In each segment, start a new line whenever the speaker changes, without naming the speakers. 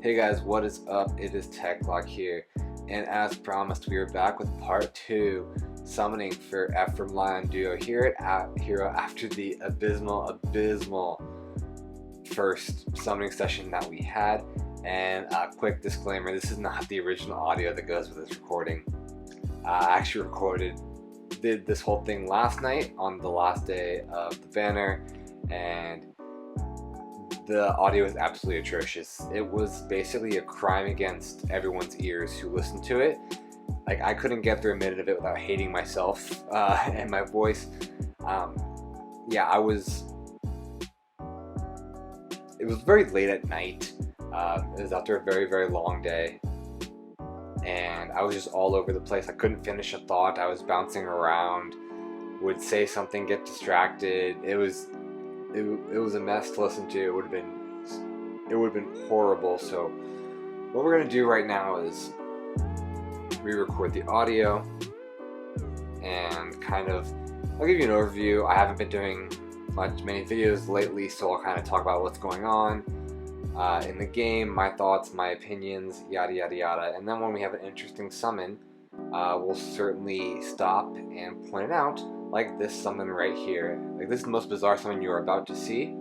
Hey guys, what is up? It is TechLock here, and as promised, we are back with part 2 summoning for Ephraim Lyon duo here at Hero after the abysmal first summoning session that we had. And a quick disclaimer, this is not the original audio that goes with this recording. I actually did this whole thing last night on the last day of the banner, and the audio is absolutely atrocious. It was basically a crime against everyone's ears who listened to it. Like, I couldn't get through a minute of it without hating myself and my voice. It was very late at night. It was after a very, very long day, and I was just all over the place. I couldn't finish a thought. I was bouncing around, would say something, get distracted. It was a mess to listen to. It would have been horrible. So what we're gonna do right now is re-record the audio and I'll give you an overview. I haven't been doing many videos lately, so I'll kind of talk about what's going on in the game, my thoughts, my opinions, yada yada yada. And then when we have an interesting summon, we'll certainly stop and point it out, like this summon right here. Like, this is the most bizarre summon you are about to see.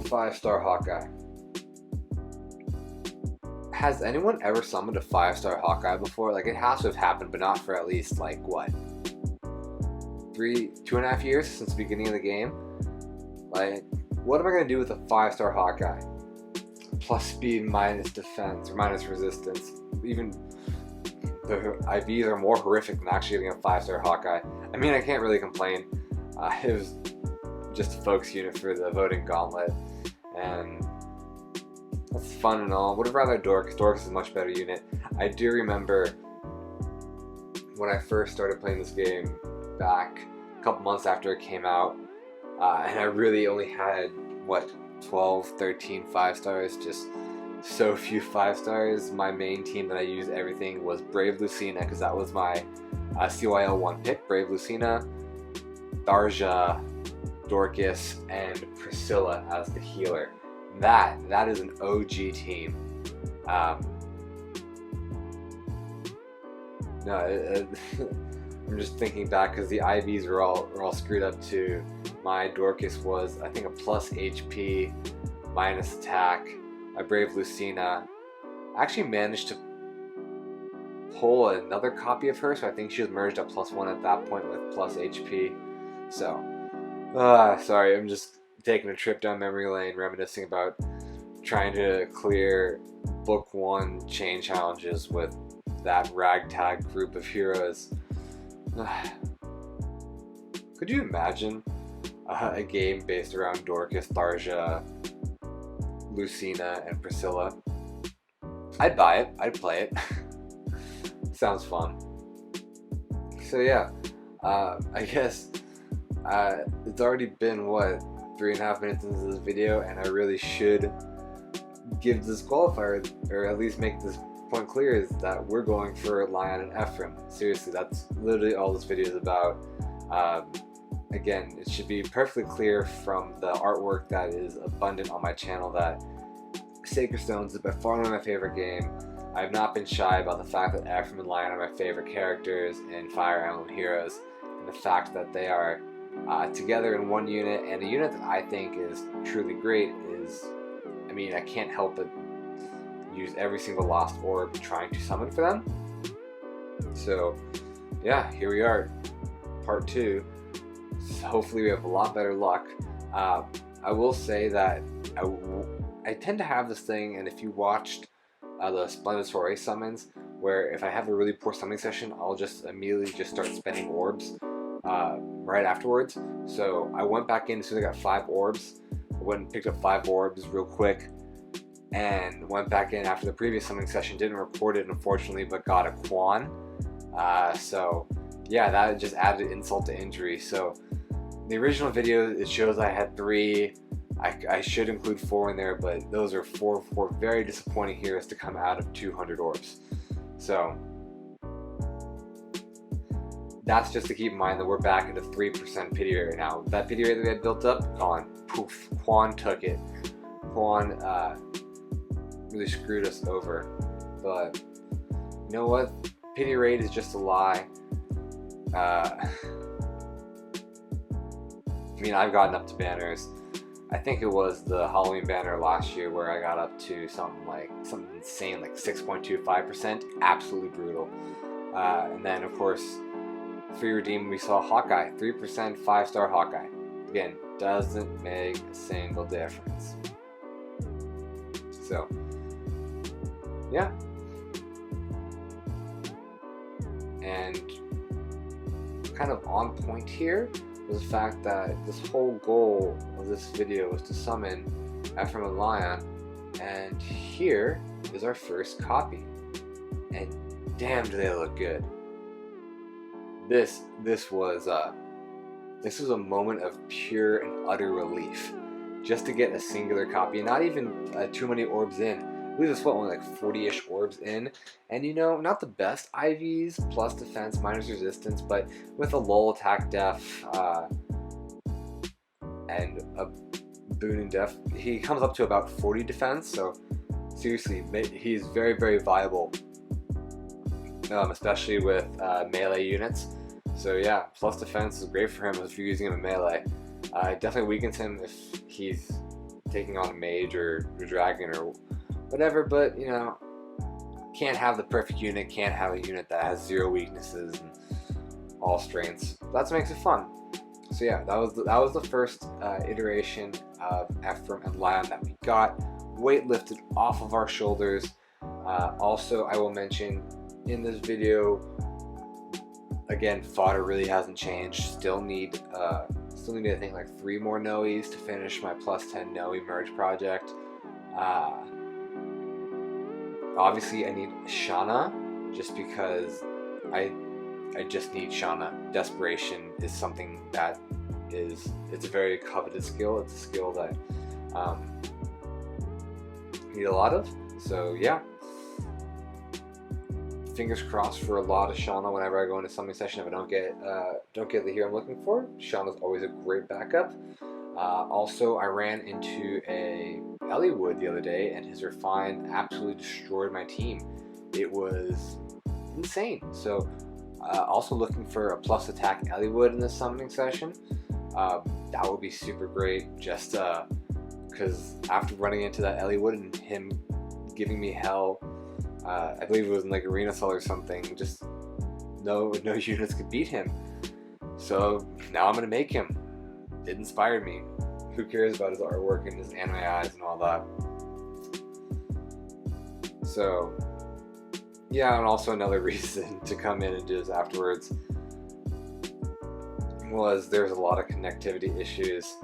Five-star Hawkeye. Has anyone ever summoned a 5-star Hawkeye before? Like, it has to have happened, but not for at least, like, what? 2.5 years since the beginning of the game? Like, what am I going to do with a 5-star Hawkeye? Plus speed, minus defense, or minus resistance. Even the IVs are more horrific than actually getting a 5-star Hawkeye. I mean, I can't really complain. It was just a folks unit for the voting gauntlet, and that's fun and all. Would have rather Dorcas. Dorcas is a much better unit. I do remember when I first started playing this game back a couple months after it came out, and I really only had, 12, 13 5-stars, just so few 5-stars. My main team that I used everything was Brave Lucina, because that was my CYL 1 pick. Brave Lucina, Darja, Dorcas, and Priscilla as the healer. That is an OG team. I'm just thinking back because the IVs were all screwed up too. My Dorcas was, I think, a plus HP, minus attack. My Brave Lucina, I actually managed to pull another copy of her, so I think she was merged at +1 at that point with plus HP. So, sorry, I'm just taking a trip down memory lane, reminiscing about trying to clear Book 1 chain challenges with that ragtag group of heroes. Could you imagine a game based around Dorcas, Darja, Lucina, and Priscilla? I'd buy it. I'd play it. Sounds fun. So yeah, I guess it's already been, 3.5 minutes into this video, and I really should give this qualifier, or at least make this point clear, is that we're going for Lyon and Ephraim. Seriously, that's literally all this video is about. Again, it should be perfectly clear from the artwork that is abundant on my channel that Sacred Stones is by far one of my favorite game. I have not been shy about the fact that Ephraim and Lyon are my favorite characters in Fire Emblem Heroes, and the fact that they are together in one unit, and a unit that I think is truly great is, I mean, I can't help but use every single Lost Orb trying to summon for them. So yeah, here we are, part 2. So hopefully we have a lot better luck. I will say that I tend to have this thing, and if you watched the Splendid summons, where if I have a really poor summoning session, I'll just immediately start spending orbs right afterwards. So I went back in as soon as I got 5 orbs. I went and picked up 5 orbs real quick, and went back in after the previous summoning session. Didn't record it, unfortunately, but got a Quan. So yeah, that just added insult to injury. So the original video, it shows I had 3. I should include 4 in there, but those are 4 very disappointing heroes to come out of 200 orbs. So that's just to keep in mind that we're back into 3% pity rate now. That pity rate that we had built up, gone. Poof. Quan took it. Quan really screwed us over. But you know what? Pity rate is just a lie. I mean, I've gotten up to banners. I think it was the Halloween banner last year where I got up to something insane, like 6.25%. Absolutely brutal. And then, of course, free redeem, we saw Hawkeye, 3%, 5-star Hawkeye. Again, doesn't make a single difference. So, yeah. And kind of on point here was the fact that this whole goal of this video was to summon Ephraim and Lyon, and here is our first copy. And damn, do they look good. This was a moment of pure and utter relief, just to get a singular copy, not even too many orbs in. I believe this only like 40-ish orbs in, and you know, not the best IVs, plus defense, minus resistance, but with a lull attack def and a boon in def, he comes up to about 40 defense. So seriously, he's very, very viable, especially with melee units. So yeah, plus defense is great for him if you're using him in melee. It definitely weakens him if he's taking on a mage or a dragon or whatever, but you know, can't have the perfect unit, can't have a unit that has 0 weaknesses and all strengths. That's what makes it fun. So yeah, that was the first iteration of Ephraim and Lyon that we got. Weight lifted off of our shoulders. Also, I will mention in this video, again, fodder really hasn't changed. Still need I think like 3 more Noes to finish my plus 10 Noe merge project. Obviously I need Shauna, just because I just need Shauna. Desperation is something that it's a very coveted skill. It's a skill that I need a lot of. So yeah, fingers crossed for a lot of Shauna whenever I go into summoning session. If I don't get the hero I'm looking for, Shauna's always a great backup. Also, I ran into a Eliwood the other day, and his Refine absolutely destroyed my team. It was insane. So, also looking for a plus attack Eliwood in this summoning session. That would be super great, just because after running into that Eliwood and him giving me hell, I believe it was in like Arena Soul or something, just no units could beat him. So now I'm gonna make him. It inspired me. Who cares about his artwork and his anime eyes and all that? So yeah, and also another reason to come in and do this afterwards was there's a lot of connectivity issues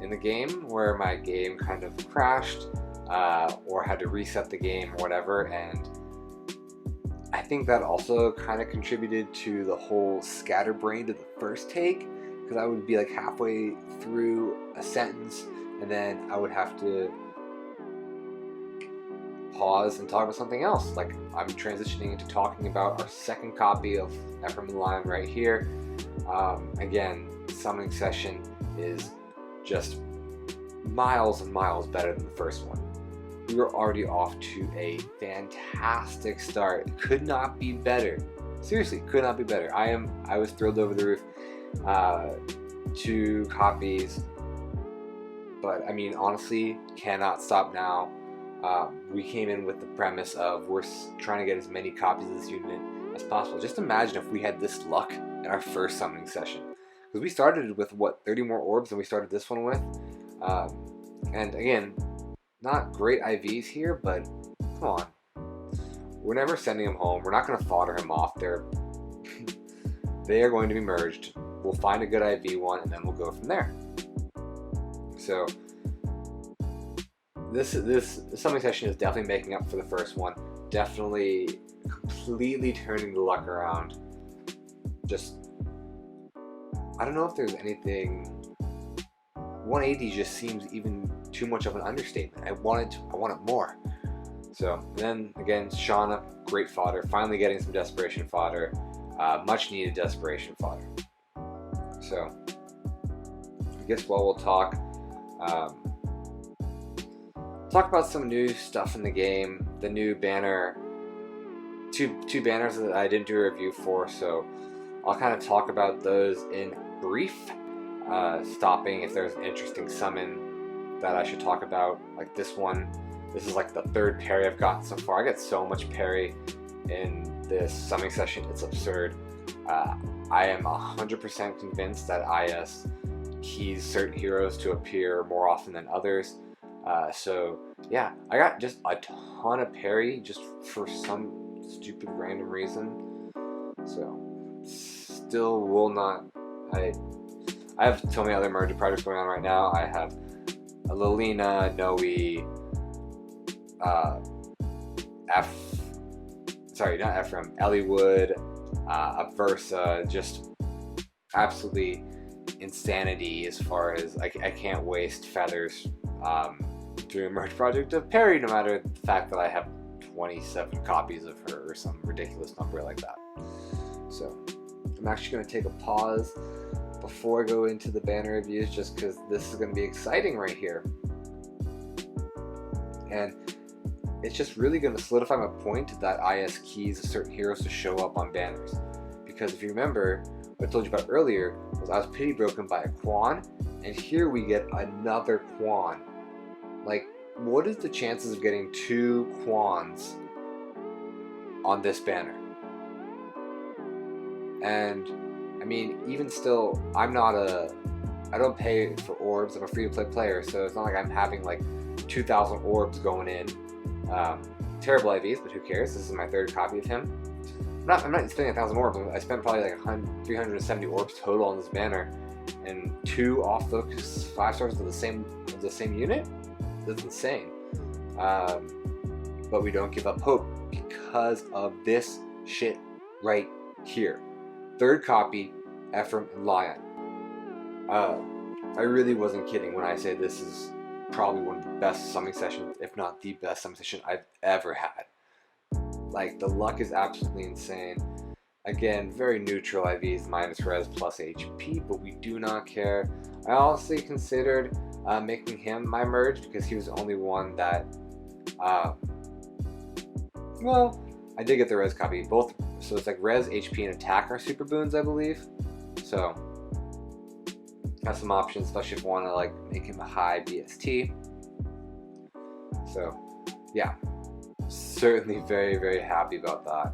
in the game where my game kind of crashed or had to reset the game or whatever, and I think that also kind of contributed to the whole scatterbrain to the first take, because I would be like halfway through a sentence and then I would have to pause and talk about something else. Like I'm transitioning into talking about our second copy of Ephraim and Lyon right here. Again, summoning session is just miles and miles better than the first one. We were already off to a fantastic start. It could not be better. Seriously, could not be better. I was thrilled over the roof. 2 copies, but I mean, honestly, cannot stop now. We came in with the premise of we're trying to get as many copies of this unit as possible. Just imagine if we had this luck in our first summoning session, because we started with what, 30 more orbs than we started this one with. And again, not great IVs here, but come on, we're never sending him home. We're not going to fodder him off. They are going to be merged. We'll find a good IV one and then we'll go from there. So this summoning session is definitely making up for the first one. Definitely completely turning the luck around. Just, I don't know if there's anything. 180 just seems even too much of an understatement. I want it more. So then again, Shauna, great fodder. Finally getting some desperation fodder. much needed desperation fodder. So I guess while we'll talk about some new stuff in the game, the new banner, two banners that I didn't do a review for, so I'll kind of talk about those in brief, stopping if there's an interesting summon that I should talk about, like this one. This is like the third parry I've gotten so far. I get so much parry in this summoning session, it's absurd. I am 100% convinced that IS keys certain heroes to appear more often than others. So yeah, I got just a ton of parry just for some stupid random reason. So still will not. I have so many other merge projects going on right now. I have a Lilina, Noe, not Ephraim, Elliewood, a Versa, just absolutely insanity as far as I can't waste feathers doing a merge project of parry, no matter the fact that I have 27 copies of her or some ridiculous number like that. So I'm actually going to take a pause before I go into the banner reviews, just because this is going to be exciting right here. And it's just really going to solidify my point that IS keys certain heroes to show up on banners. Because if you remember, what I told you about earlier was I was pity broken by a Quan, and here we get another Quan. Like, what is the chances of getting 2 Quans on this banner? And I mean, even still, I don't pay for orbs. I'm a free-to-play player, so it's not like I'm having like 2,000 orbs going in. Terrible IVs, but who cares? This is my 3rd copy of him. I'm not spending 1,000 orbs. I spent probably like 370 orbs total on this banner, and 2 off-focus 5 stars of the same unit. That's insane. But we don't give up hope because of this shit right here. 3rd copy, Ephraim and Lyon. I really wasn't kidding when I say this is probably one of the best summoning sessions, if not the best summoning session I've ever had. Like, the luck is absolutely insane. Again, very neutral IVs, minus res, plus HP, but we do not care. I honestly considered making him my merge because he was the only one that, well, I did get the res copy. Both, so it's like res, HP, and attack are super boons, I believe. So, have some options, especially if you want to like make him a high BST. So, yeah, certainly very, very happy about that.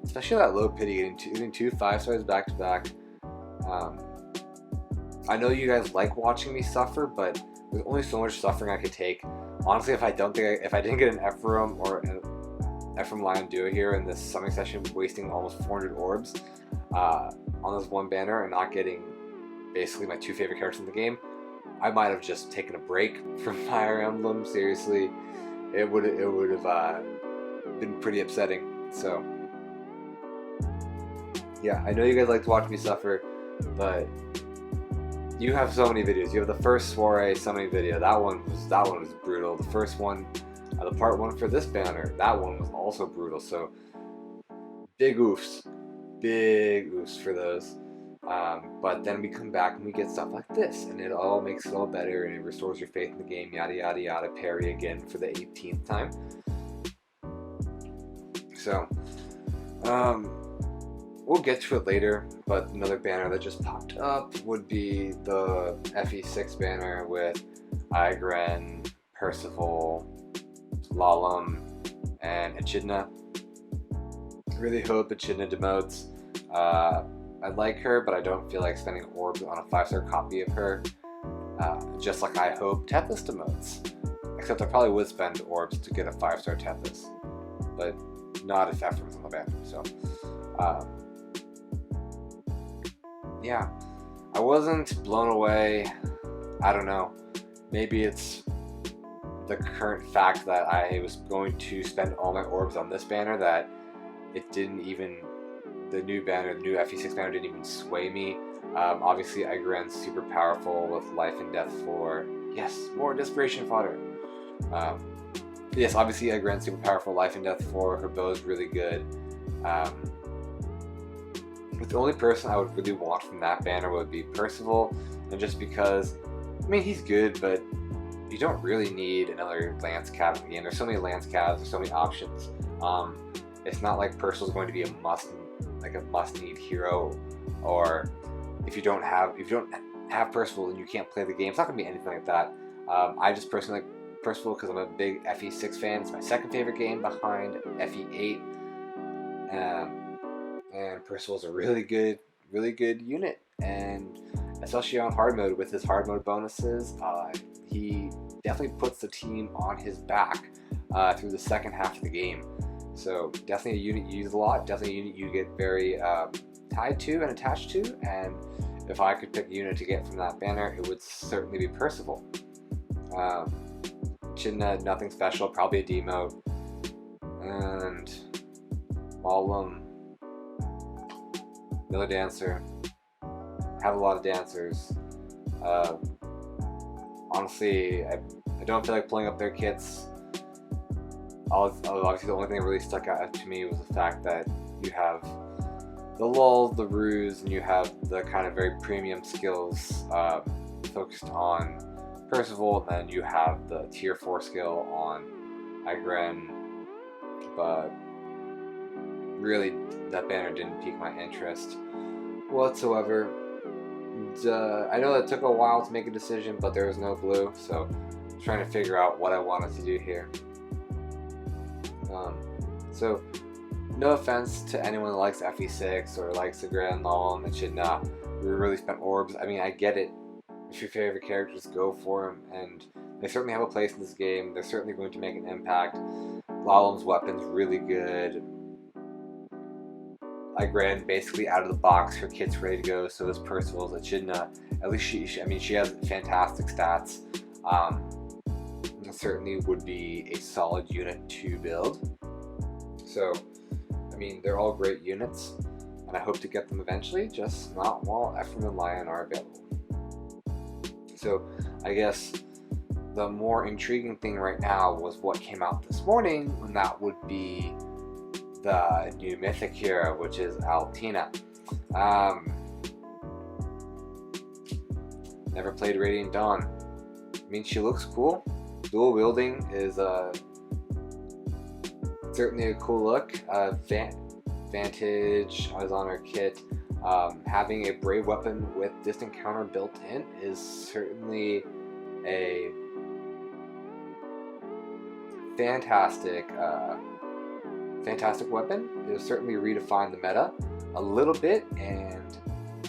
Especially that low pity, getting 2 5 stars back to back. I know you guys like watching me suffer, but there's only so much suffering I could take. Honestly, if I didn't get an Ephraim or an Ephraim Lyon duo here in this summoning session, wasting almost 400 orbs on this one banner and not getting basically my 2 favorite characters in the game, I might have just taken a break from Fire Emblem. Seriously, it would have been pretty upsetting. So yeah, I know you guys like to watch me suffer, but you have so many videos. You have the first soiree summoning video. That one was brutal. The first one, the part 1 for this banner, that one was also brutal. So big oofs for those. But then we come back and we get stuff like this, and it all makes it all better, and it restores your faith in the game. Yada yada yada. Parry again for the 18th time. So, we'll get to it later, but another banner that just popped up would be the FE6 banner with Igren, Percival, Lalum, and Echidna. Really hope Echidna demotes. I like her, but I don't feel like spending orbs on a 5-star copy of her. Just like I hope Tethys demotes. Except I probably would spend orbs to get a 5-star Tethys, but not if Ephraim's on the banner. So, yeah, I wasn't blown away. I don't know. Maybe it's the current fact that I was going to spend all my orbs on this banner that it didn't even, the new FE6 banner didn't even sway me. Obviously, Igren's super powerful with life and death for, yes, more desperation fodder. Yes, obviously Igren's super powerful, life and death for, her bow is really good. the only person I would really want from that banner would be Percival, and just because, I mean, he's good, but you don't really need another Lance Cav in the game. There's so many Lance Cavs, there's so many options. It's not like Percival's going to be a must-need hero, or if you don't have Percival, then you can't play the game. It's not going to be anything like that. I just personally like Percival because I'm a big FE6 fan. It's my second favorite game behind FE8. And Percival's a really good unit, and especially on hard mode with his hard mode bonuses, he definitely puts the team on his back through the second half of the game. So definitely a unit you use a lot, definitely a unit you get very tied to and attached to, and if I could pick a unit to get from that banner, it would certainly be Percival. Echidna, nothing special, probably a demote, and Maulum, another dancer. Have a lot of dancers. Honestly, I don't feel like pulling up their kits. Obviously, the only thing that really stuck out to me was the fact that you have the lull, the ruse, and you have the kind of very premium skills focused on Percival, and then you have the tier 4 skill on Igren, but really that banner didn't pique my interest whatsoever. I know that took a while to make a decision, but there was no blue, so I'm trying to figure out what I wanted to do here. So no offense to anyone that likes FE6 or likes the Grand Law and Echidna. We really spent orbs. I mean, I get it. If your favorite characters, go for them, and they certainly have a place in this game. They're certainly going to make an impact. Lalum's weapon's really good. Igren basically out of the box, her kit's ready to go, so is Percival's. Echidna, at least she has fantastic stats. Certainly would be a solid unit to build. So, I mean, they're all great units, and I hope to get them eventually, just not while Ephraim and Lyon are available. So, I guess the more intriguing thing right now was what came out this morning, and that would be the new mythic hero, which is Altina. Never played Radiant Dawn. I mean, she looks cool. Dual wielding is certainly a cool look. Vantage is on her kit. Having a brave weapon with distant counter built in is certainly a fantastic weapon. It'll certainly redefine the meta a little bit, and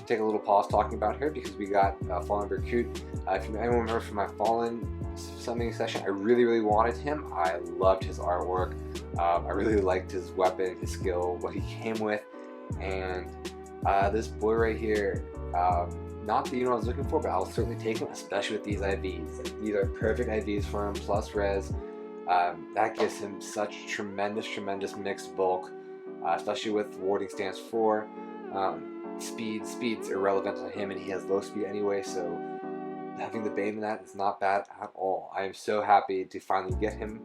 take a little pause talking about her because we got Fallen Berkut. If anyone remembers from my Fallen summoning session, I really wanted him. I loved his artwork. I really liked his weapon, his skill, what he came with, and this boy right here, not the unit I was looking for, but I'll certainly take him, especially with these IVs. These are perfect IVs for him, plus res. That gives him such tremendous mixed bulk, especially with warding stance 4. Speed's irrelevant to him, and he has low speed anyway, so having the bait in that is not bad at all. I am so happy to finally get him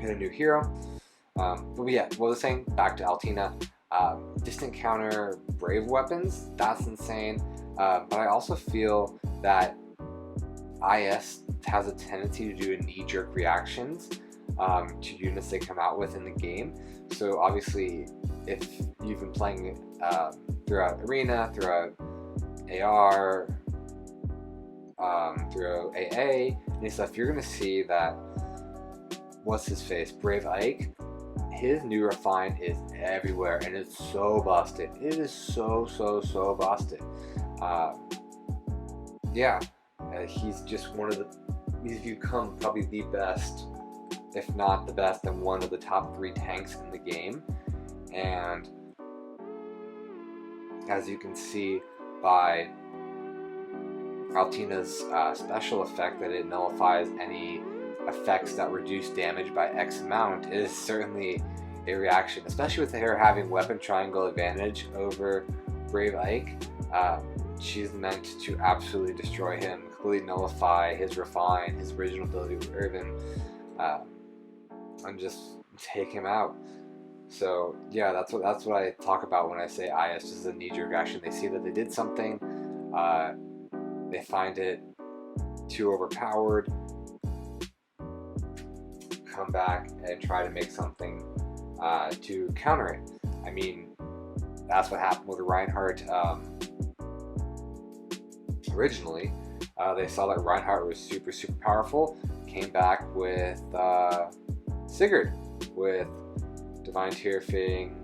in a new hero. But yeah, what I was saying, back to Altina. Distant counter brave weapons, that's insane. But I also feel that IS has a tendency to do knee-jerk reactions to units they come out with in the game. So obviously, if you've been playing throughout Arena, throughout AR, through AA and stuff, you're gonna see that what's his face, Brave Ike, his new refine is everywhere, and it's so busted. It is so busted. He's just one of the. He's become probably the best, if not the best, and one of the top 3 tanks in the game. And as you can see by Altina's special effect, that it nullifies any effects that reduce damage by X amount, is certainly a reaction, especially with her having weapon triangle advantage over Brave Ike. She's meant to absolutely destroy him, completely nullify his refine, his original ability with Irvin, and just take him out. So yeah, that's what I talk about when I say IS, just a knee-jerk reaction. They see that they did something, uh, they find it too overpowered, come back and try to make something to counter it. I mean, that's what happened with Reinhardt originally. They saw that Reinhardt was super powerful, came back with Sigurd, with Divine Tearfing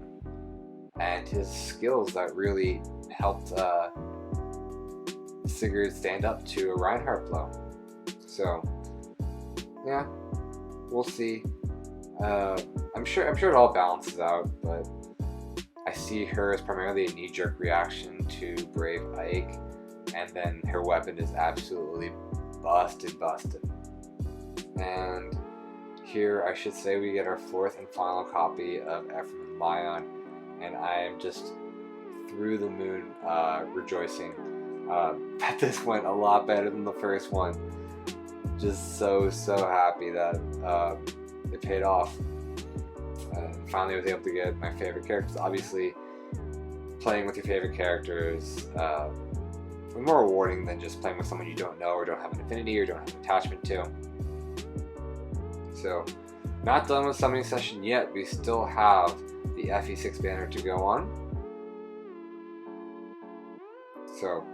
and his skills that really helped Sigurd stand up to a Reinhardt blow. So yeah, we'll see. I'm sure it all balances out, but I see her as primarily a knee-jerk reaction to Brave Ike, and then her weapon is absolutely busted. And here I should say we get our fourth and final copy of Ephraim and Lyon, and I am just through the moon rejoicing that this went a lot better than the first one. Just so happy that it paid off. Finally was able to get my favorite characters. Obviously, playing with your favorite characters is more rewarding than just playing with someone you don't know or don't have an affinity or don't have an attachment to. So, not done with summoning session yet. We still have the FE6 banner to go on. So,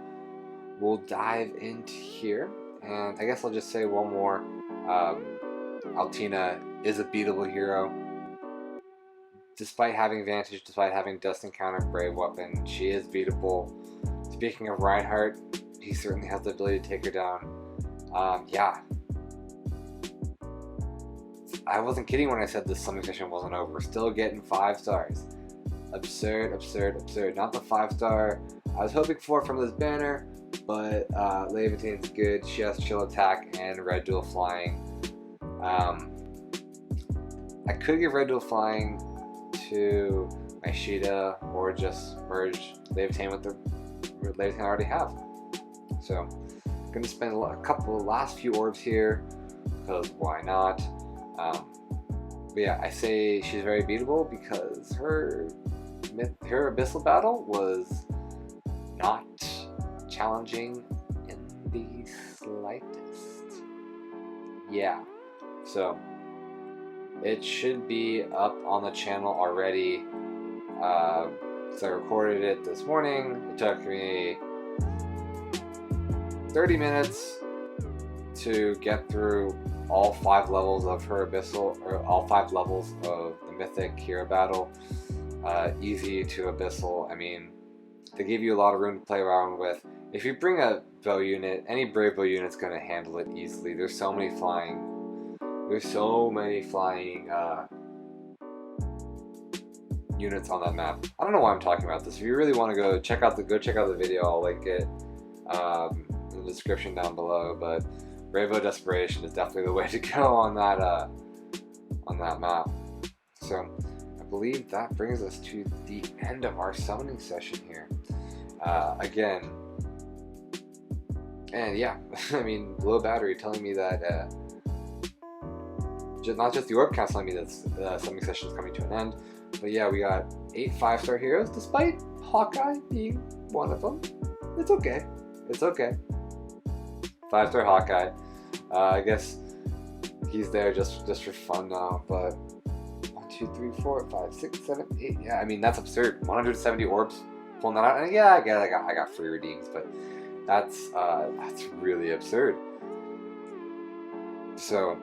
we'll dive into here. And I guess I'll just say one more. Altina is a beatable hero. Despite having advantage, despite having Dust Encounter Brave Weapon, she is beatable. Speaking of Reinhardt, he certainly has the ability to take her down. Yeah. I wasn't kidding when I said this summoning session wasn't over. We're still getting 5 stars. Absurd. Not the 5-star I was hoping for from this banner, but Levitane's good. She has chill attack and red dual flying. I could give red dual flying to my Sheeta or just merge Levitane with the Levitane I already have. So I'm going to spend a couple of last few orbs here because why not? But yeah, I say she's very beatable because her Abyssal battle was not challenging in the slightest. Yeah, so it should be up on the channel already. So I recorded it this morning. It took me 30 minutes to get through all 5 levels of her Abyssal, or all 5 levels of the Mythic Hero battle. Easy to Abyssal. I mean, they give you a lot of room to play around with. If you bring a bow unit, any brave bow unit's going to handle it easily. There's so many flying units on that map. I don't know why I'm talking about this. If you really want to go check out the video, I'll link it in the description down below. But Bravo Desperation is definitely the way to go on that map. So I believe that brings us to the end of our summoning session here. Again, and yeah, I mean, low battery telling me that not just the orb count telling me that the summoning session is coming to an end, but yeah, we got 8 5-star heroes, despite Hawkeye being one of them. It's okay. 5-star Hawkeye. I guess he's there just for fun now, but 1, 2, 3, 4, 5, 6, 7, 8. Yeah, I mean, that's absurd. 170 orbs pulling that out. And yeah, I got free redeems, but that's really absurd. So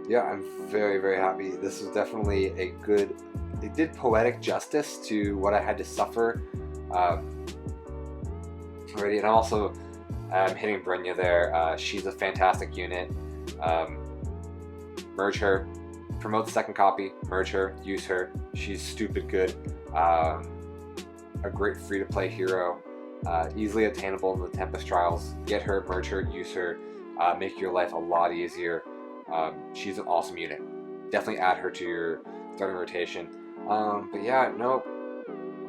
yeah, I'm very happy. This was definitely a good. It did poetic justice to what I had to suffer already, and also hitting Brenya there. She's a fantastic unit. Merge her, promote the second copy. Merge her, use her. She's stupid good. A great free-to-play hero. Easily attainable in the Tempest Trials. Get her, merge her, use her. Make your life a lot easier. She's an awesome unit. Definitely add her to your starting rotation. But yeah, no.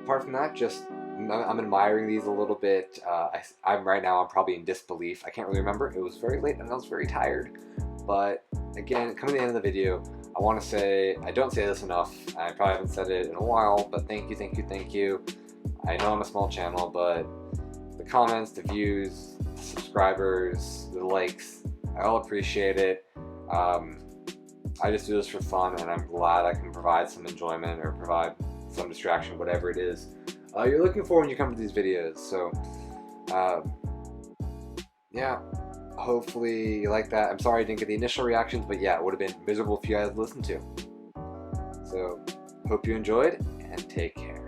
Apart from that, just I'm admiring these a little bit. I'm right now. I'm probably in disbelief. I can't really remember. It was very late and I was very tired. But again, coming to the end of the video, I want to say, I don't say this enough, I probably haven't said it in a while, but thank you, thank you, thank you. I know I'm a small channel, but the comments, the views, the subscribers, the likes, I all appreciate it. I just do this for fun, and I'm glad I can provide some enjoyment or provide some distraction, whatever it is you're looking for when you come to these videos. So yeah, hopefully you like that. I'm sorry I didn't get the initial reactions, but yeah, it would have been miserable if you guys listened to. So hope you enjoyed, and take care.